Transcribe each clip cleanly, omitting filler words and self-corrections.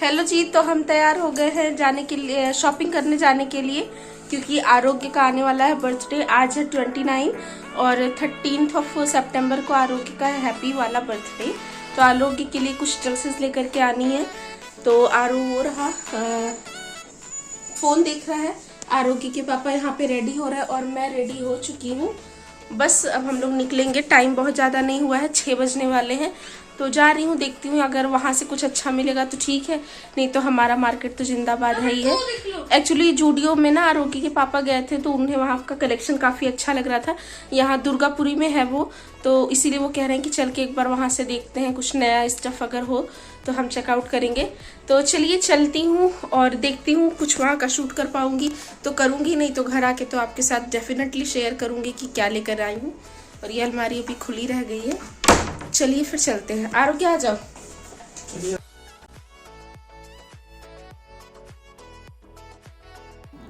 Hello जी, तो हम तैयार हो गए हैं जाने के लिए, शॉपिंग करने जाने के लिए, क्योंकि आरोग्य का आने वाला है बर्थडे। आज है 29 और 13 सितंबर को आरोग्य का है हैप्पी वाला बर्थडे। तो आरोग्य के लिए कुछ ड्रेसेस लेकर के आनी है। तो आरो हो रहा फोन देख रहा है, आरोग्य के पापा यहाँ पे रेडी हो रहा है और मैं रेडी हो चुकी हूँ। बस अब हम लोग निकलेंगे, टाइम बहुत ज़्यादा नहीं हुआ है, 6 बजने वाले हैं। तो जा रही हूँ, देखती हूँ अगर वहाँ से कुछ अच्छा मिलेगा तो ठीक है, नहीं तो हमारा मार्केट तो जिंदाबाद है ही है। एक्चुअली जूडियो में ना आरोग्य के पापा गए थे तो उन्हें वहाँ का कलेक्शन काफ़ी अच्छा लग रहा था। यहाँ दुर्गापुरी में है वो, तो इसीलिए वो कह रहे हैं कि चल के एक बार वहाँ से देखते हैं, कुछ नया स्टफ अगर हो तो हम चेकआउट करेंगे। तो चलिए चलती हूँ और देखती हूँ, कुछ वहाँ का शूट कर पाऊँगी तो करूँगी, नहीं तो घर आके तो आपके साथ डेफिनेटली शेयर करूँगी कि क्या लेकर आई हूँ। और ये अलमारी अभी खुली रह गई है। चलिए फिर चलते हैं। आरोग्य आ जाओ।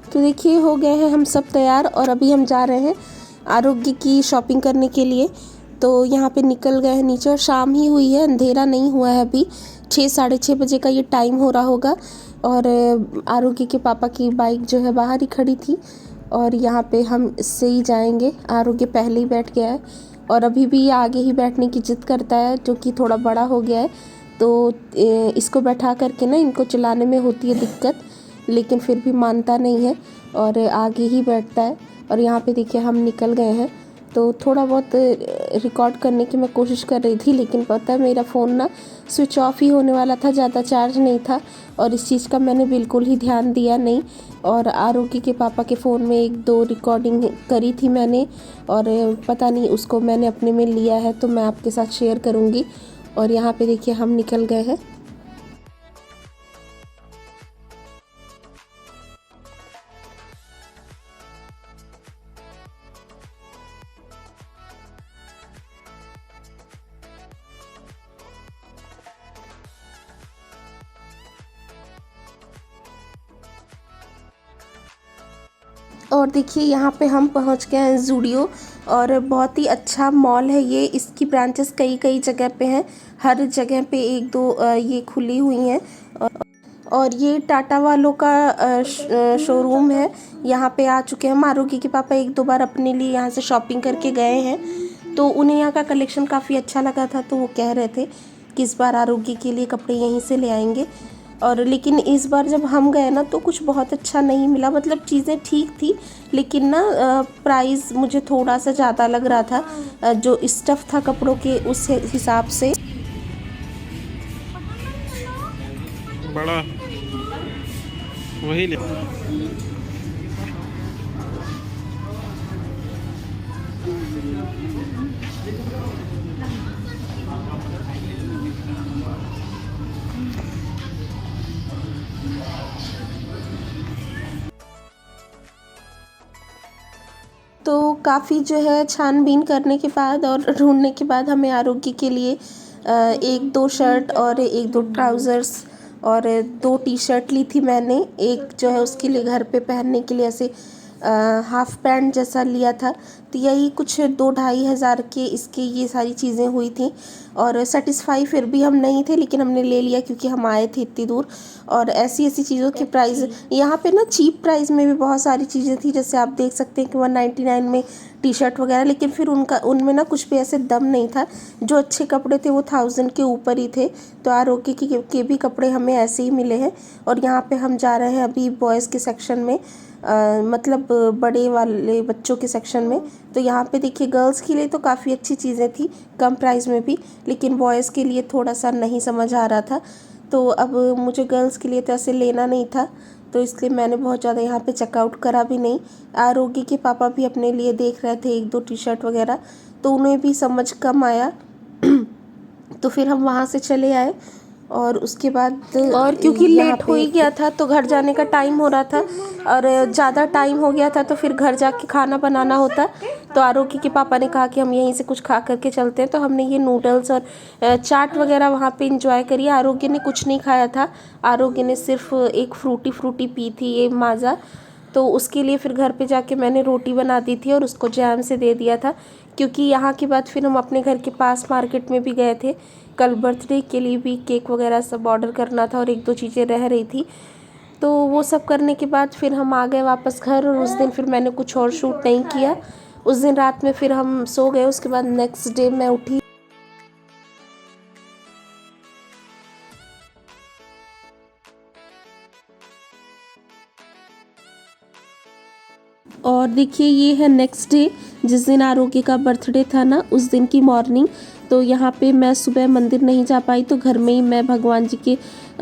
तो देखिए हो गए हैं हम सब तैयार और अभी हम जा रहे हैं आरोग्य की शॉपिंग करने के लिए। तो यहाँ पे निकल गए हैं नीचे और शाम ही हुई है, अंधेरा नहीं हुआ है अभी। 6 साढ़े 6 बजे का ये टाइम हो रहा होगा। और आरोग्य के पापा की बाइक जो है बाहर ही खड़ी थी और यहाँ पे हम इससे ही जाएंगे। आरोग्य पहले ही बैठ गया है और अभी भी आगे ही बैठने की जिद करता है, जो कि थोड़ा बड़ा हो गया है। तो इसको बैठा करके ना इनको चलाने में होती है दिक्कत, लेकिन फिर भी मानता नहीं है और आगे ही बैठता है। और यहाँ पे देखिए हम निकल गए हैं। तो थोड़ा बहुत रिकॉर्ड करने की मैं कोशिश कर रही थी, लेकिन पता है मेरा फ़ोन ना स्विच ऑफ ही होने वाला था, ज़्यादा चार्ज नहीं था और इस चीज़ का मैंने बिल्कुल ही ध्यान दिया नहीं। और आरोग्य के पापा के फ़ोन में 1-2 रिकॉर्डिंग करी थी मैंने और पता नहीं उसको मैंने अपने में लिया है, तो मैं आपके साथ शेयर करूँगी। और यहाँ पे देखिए हम निकल गए हैं। और देखिए यहाँ पे हम पहुँच गए हैं जूडियो, और बहुत ही अच्छा मॉल है ये। इसकी ब्रांचेस कई कई जगह पे हैं, हर जगह पे 1-2 ये खुली हुई हैं। और ये टाटा वालों का शोरूम है। यहाँ पे आ चुके हैं हम। आरोग्य के पापा 1-2 बार अपने लिए यहाँ से शॉपिंग करके गए हैं, तो उन्हें यहाँ का कलेक्शन काफ़ी अच्छा लगा था, तो वो कह रहे थे कि इस बार आरोग्य के लिए कपड़े यहीं से ले आएंगे। और लेकिन इस बार जब हम गए ना तो कुछ बहुत अच्छा नहीं मिला, मतलब चीज़ें ठीक थी लेकिन ना प्राइस मुझे थोड़ा सा ज़्यादा लग रहा था, जो स्टफ़ था कपड़ों के उस हिसाब से। बड़ा वही ले। तो काफ़ी जो है छानबीन करने के बाद और ढूंढने के बाद हमें आरोग्य के लिए 1-2 शर्ट और 1-2 ट्राउज़र्स और 2 टी-शर्ट ली थी मैंने। एक जो है उसके लिए घर पे पहनने के लिए ऐसे हाफ पैंट जैसा लिया था। तो यही कुछ 2-2.5 हज़ार के इसके ये सारी चीज़ें हुई थी। और सेटिस्फाई फिर भी हम नहीं थे, लेकिन हमने ले लिया क्योंकि हम आए थे इतनी दूर। और ऐसी ऐसी चीज़ों की प्राइस यहाँ पे ना चीप प्राइस में भी बहुत सारी चीज़ें थी, जैसे आप देख सकते हैं कि 199 में टी-शर्ट वगैरह, लेकिन फिर उनमें ना कुछ भी ऐसे दम नहीं था। जो अच्छे कपड़े थे वो 1000 के ऊपर ही थे। तो आरोग्य के भी कपड़े हमें ऐसे ही मिले हैं। और यहाँ पे हम जा रहे हैं अभी बॉयज़ के सेक्शन में, मतलब बड़े वाले बच्चों के सेक्शन में। तो यहाँ पे देखिए गर्ल्स के लिए तो काफ़ी अच्छी चीज़ें थी कम प्राइस में भी, लेकिन बॉयज़ के लिए थोड़ा सा नहीं समझ आ रहा था। तो अब मुझे गर्ल्स के लिए तो ऐसे लेना नहीं था, तो इसलिए मैंने बहुत ज़्यादा यहाँ पे चेकआउट करा भी नहीं। आरोग्य के पापा भी अपने लिए देख रहे थे 1-2 टी-शर्ट वगैरह, तो उन्हें भी समझ कम आया। तो फिर हम वहाँ से चले आए। और उसके बाद और क्योंकि लेट हो ही गया था तो घर जाने का टाइम हो रहा था, और ज़्यादा टाइम हो गया था तो फिर घर जाके खाना बनाना होता। तो आरोग्य के पापा ने कहा कि हम यहीं से कुछ खा करके चलते हैं, तो हमने ये नूडल्स और चाट वगैरह वहाँ पे इंजॉय करी। आरोग्य ने कुछ नहीं खाया था, आरोग्य ने सिर्फ एक फ्रूटी पी थी, ये माज़ा। तो उसके लिए फिर घर पे जाके मैंने रोटी बना दी थी और उसको जैम से दे दिया था, क्योंकि यहाँ के बाद फिर हम अपने घर के पास मार्केट में भी गए थे। कल बर्थडे के लिए भी केक वगैरह सब ऑर्डर करना था और एक दो चीज़ें रह रही थी, तो वो सब करने के बाद फिर हम आ गए वापस घर। और उस दिन फिर मैंने कुछ और शूट नहीं किया। उस दिन रात में फिर हम सो गए। उसके बाद नेक्स्ट डे मैं उठी और देखिए ये है नेक्स्ट डे, जिस दिन आरोग्य का बर्थडे था ना, उस दिन की मॉर्निंग। तो यहाँ पे मैं सुबह मंदिर नहीं जा पाई, तो घर में ही मैं भगवान जी के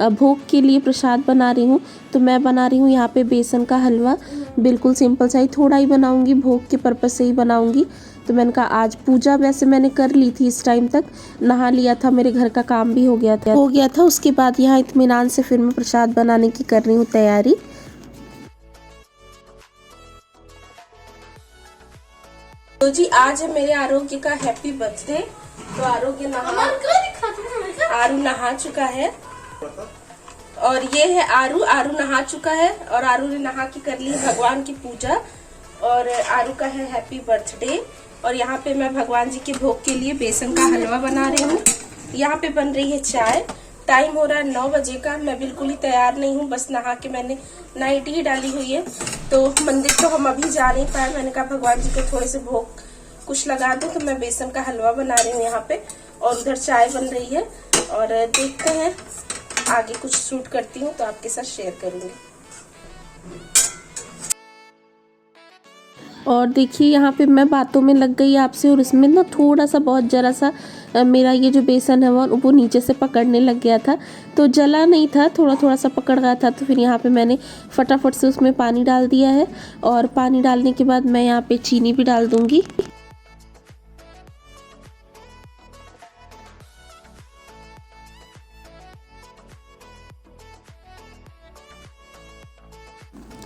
भोग के लिए प्रसाद बना रही हूँ। तो मैं बना रही हूँ यहाँ पे बेसन का हलवा, बिल्कुल सिंपल सा ही, थोड़ा ही बनाऊँगी, भोग के पर्पज़ से ही बनाऊँगी। तो मैंने कहा आज पूजा वैसे मैंने कर ली थी, इस टाइम तक नहा लिया था, मेरे घर का काम भी हो गया था। उसके बाद यहाँ इत्मीनान से फिर मैं प्रसाद बनाने की कर रही हूँ तैयारी। तो जी आज है मेरे आरोग्य का हैप्पी बर्थडे। तो आरोग्य आरू नहा चुका है और ये है आरू नहा चुका है और आरू ने नहा के कर ली भगवान की पूजा। और आरू का है हैप्पी बर्थडे। और यहाँ पे मैं भगवान जी के भोग के लिए बेसन का हलवा बना रही हूँ। यहाँ पे बन रही है चाय। टाइम हो रहा है 9 बजे का। मैं बिल्कुल ही तैयार नहीं हूँ, बस नहा के मैंने नाइटी ही डाली हुई है। तो मंदिर तो हम अभी जा नहीं पाए। मैंने कहा भगवान जी को थोड़े से भोग कुछ लगा दूं, तो मैं बेसन का हलवा बना रही हूँ यहाँ पे और उधर चाय बन रही है। और देखते हैं आगे कुछ शूट करती हूँ तो आपके साथ शेयर करूँगी। और देखिए यहाँ पे मैं बातों में लग गई आपसे, और इसमें ना थोड़ा सा बहुत जरा सा मेरा ये जो बेसन है वो नीचे से पकड़ने लग गया था। तो जला नहीं था, थोड़ा थोड़ा सा पकड़ गया था। तो फिर यहाँ पे मैंने फटाफट से उसमें पानी डाल दिया है। और पानी डालने के बाद मैं यहाँ पे चीनी भी डाल दूँगी।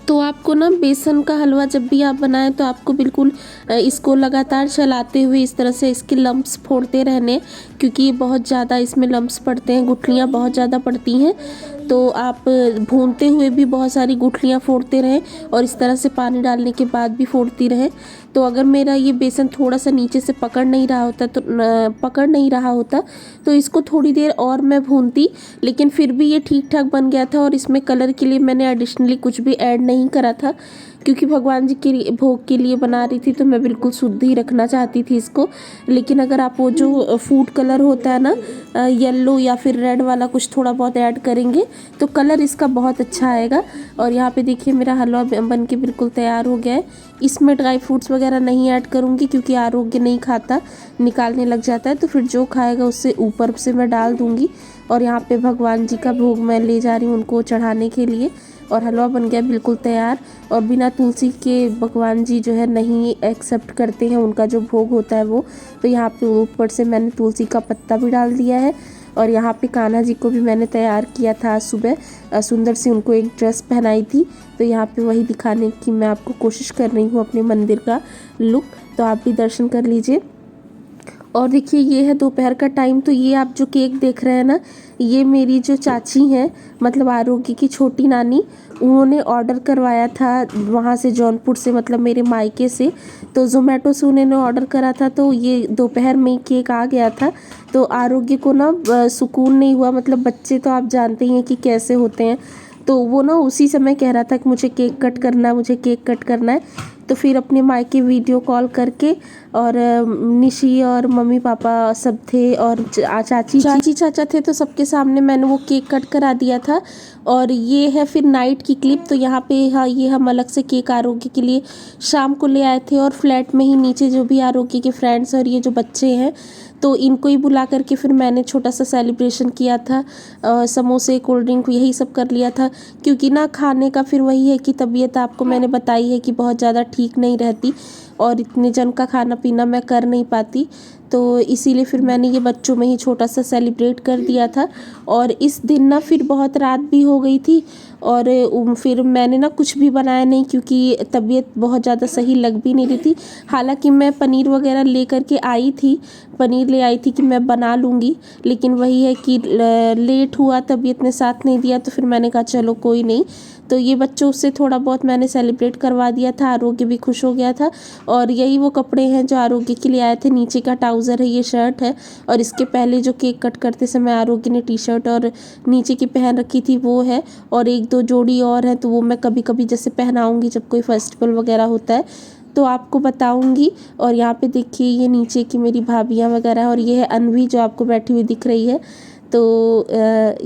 तो आपको ना बेसन का हलवा जब भी आप बनाएं तो आपको बिल्कुल इसको लगातार चलाते हुए इस तरह से इसके लम्प्स फोड़ते रहने, क्योंकि ये बहुत ज़्यादा इसमें लम्प्स पड़ते हैं, गुठलियाँ बहुत ज़्यादा पड़ती हैं। तो आप भूनते हुए भी बहुत सारी गुठलियाँ फोड़ते रहें और इस तरह से पानी डालने के बाद भी फोड़ती रहें। तो अगर मेरा ये बेसन थोड़ा सा नीचे से पकड़ नहीं रहा होता तो इसको थोड़ी देर और मैं भूनती, लेकिन फिर भी ये ठीक ठाक बन गया था। और इसमें कलर के लिए मैंने एडिशनली कुछ भी ऐड नहीं करा था, क्योंकि भगवान जी के भोग के लिए बना रही थी तो मैं बिल्कुल शुद्ध ही रखना चाहती थी इसको। लेकिन अगर आप वो जो फूड कलर होता है ना, येलो या फिर रेड वाला कुछ थोड़ा बहुत ऐड करेंगे तो कलर इसका बहुत अच्छा आएगा। और यहाँ पे देखिए मेरा हलवा बन के बिल्कुल तैयार हो गया है। इसमें ड्राई फ्रूट्स वगैरह नहीं ऐड करूँगी, क्योंकि आरोग्य नहीं खाता, निकालने लग जाता है। तो फिर जो खाएगा उससे ऊपर से मैं डाल दूँगी। और यहाँ पे भगवान जी का भोग मैं ले जा रही हूँ उनको चढ़ाने के लिए। और हलवा बन गया बिल्कुल तैयार। और बिना तुलसी के भगवान जी जो है नहीं एक्सेप्ट करते हैं, उनका जो भोग होता है वो। तो यहाँ पे ऊपर से मैंने तुलसी का पत्ता भी डाल दिया है। और यहाँ पे कान्हा जी को भी मैंने तैयार किया था आज सुबह, सुंदर सी उनको एक ड्रेस पहनाई थी। तो यहाँ पे वही दिखाने की मैं आपको कोशिश कर रही हूँ अपने मंदिर का लुक। तो आप भी दर्शन कर लीजिए। और देखिए ये है दोपहर का टाइम। तो ये आप जो केक देख रहे हैं ना, ये मेरी जो चाची हैं, मतलब आरोग्य की छोटी नानी, उन्होंने ऑर्डर करवाया था वहाँ से, जौनपुर से, मतलब मेरे मायके से। तो ज़ोमेटो से उन्होंने ऑर्डर करा था, तो ये दोपहर में केक आ गया था। तो आरोग्य को ना सुकून नहीं हुआ, मतलब बच्चे तो आप जानते ही हैं कि कैसे होते हैं। तो वो ना उसी समय कह रहा था कि मुझे केक कट करना है, मुझे केक कट करना है। तो फिर अपने मायके वीडियो कॉल करके, और निशी और मम्मी पापा सब थे और चाची चाचा थे, तो सबके सामने मैंने वो केक कट करा दिया था। और ये है फिर नाइट की क्लिप। तो यहाँ पे हाँ, ये हम अलग से केक आरोग्य के लिए शाम को ले आए थे। और फ्लैट में ही नीचे जो भी आरोग्य के फ्रेंड्स और ये जो बच्चे हैं, तो इनको ही बुला करके फिर मैंने छोटा सा सेलिब्रेशन किया था। समोसे, कोल्ड ड्रिंक, यही सब कर लिया था। क्योंकि ना खाने का फिर वही है कि तबीयत आपको मैंने बताई है कि बहुत ज़्यादा ठीक नहीं रहती, और इतने जन का खाना पीना मैं कर नहीं पाती। तो इसीलिए फिर मैंने ये बच्चों में ही छोटा सा सेलिब्रेट कर दिया था। और इस दिन ना फिर बहुत रात भी हो गई थी, और फिर मैंने ना कुछ भी बनाया नहीं, क्योंकि तबीयत बहुत ज़्यादा सही लग भी नहीं रही थी। हालांकि मैं पनीर वगैरह ले करके आई थी, पनीर ले आई थी कि मैं बना लूँगी, लेकिन वही है कि लेट हुआ, तबीयत ने साथ नहीं दिया। तो फिर मैंने कहा चलो कोई नहीं। तो ये बच्चों से थोड़ा बहुत मैंने सेलिब्रेट करवा दिया था, आरोग्य भी खुश हो गया था। और यही वो कपड़े हैं जो आरोग्य के लिए आए थे। नीचे का ट्राउज़र है, ये शर्ट है, और इसके पहले जो केक कट करते समय आरोग्य ने टी शर्ट और नीचे की पहन रखी थी वो है, और एक दो जोड़ी और है तो वो मैं कभी कभी जैसे पहनाऊँगी जब कोई फेस्टिवल वगैरह होता है तो आपको बताऊंगी। और यहाँ पे देखिए ये नीचे की मेरी भाभियाँ वगैरह है, और ये है अनवी जो आपको बैठी हुई दिख रही है। तो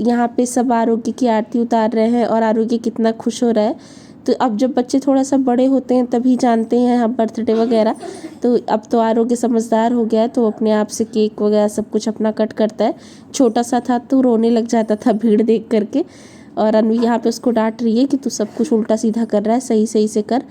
यहाँ पे सब आरोग्य की आरती उतार रहे हैं और आरोग्य कितना खुश हो रहा है। तो अब जब बच्चे थोड़ा सा बड़े होते हैं तभी जानते हैं हम बर्थडे वगैरह, तो अब तो आरोग्य समझदार हो गया है तो अपने आप से केक वगैरह सब कुछ अपना कट करता है। छोटा सा था तो रोने लग जाता था भीड़ देख करके, और अनवी यहाँ पे उसको डांट रही है कि तू सब कुछ उल्टा सीधा कर रहा है, सही सही से कर।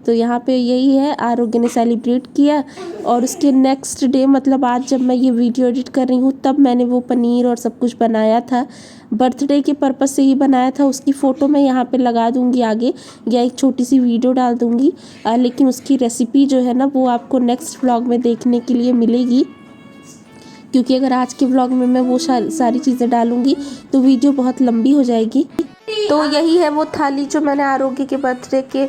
तो यहाँ पे यही है, आरोग्य ने सेलिब्रेट किया। और उसके नेक्स्ट डे मतलब आज जब मैं ये वीडियो एडिट कर रही हूँ तब मैंने वो पनीर और सब कुछ बनाया था, बर्थडे के पर्पज़ से ही बनाया था। उसकी फ़ोटो मैं यहाँ पे लगा दूँगी आगे, या एक छोटी सी वीडियो डाल दूँगी, लेकिन उसकी रेसिपी जो है ना वो आपको नेक्स्ट व्लॉग में देखने के लिए मिलेगी, क्योंकि अगर आज के व्लॉग में मैं वो सारी चीज़ें डालूँगी तो वीडियो बहुत लंबी हो जाएगी। तो यही है वो थाली जो मैंने आरोग्य के बर्थडे के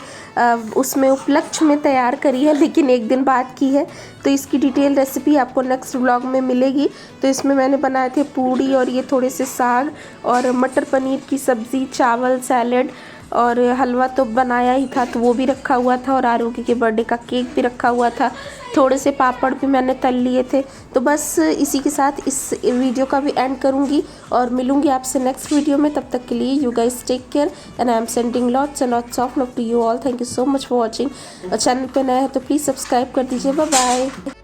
उसमें उपलक्ष्य में तैयार करी है, लेकिन एक दिन बाद की है। तो इसकी डिटेल रेसिपी आपको नेक्स्ट व्लॉग में मिलेगी। तो इसमें मैंने बनाए थे पूड़ी, और ये थोड़े से साग और मटर पनीर की सब्ज़ी, चावल, सैलेड और हलवा तो बनाया ही था तो वो भी रखा हुआ था, और आरोग्य के बर्थडे का केक भी रखा हुआ था। थोड़े से पापड़ भी मैंने तल लिए थे। तो बस इसी के साथ इस वीडियो का भी एंड करूँगी और मिलूँगी आपसे नेक्स्ट वीडियो में। तब तक के लिए you guys take care and I am sending lots and lots of love to you all. Thank you so much for watching. और चैनल पे नया है तो प्लीज़ सब्सक्राइब कर दीजिए। Bye bye.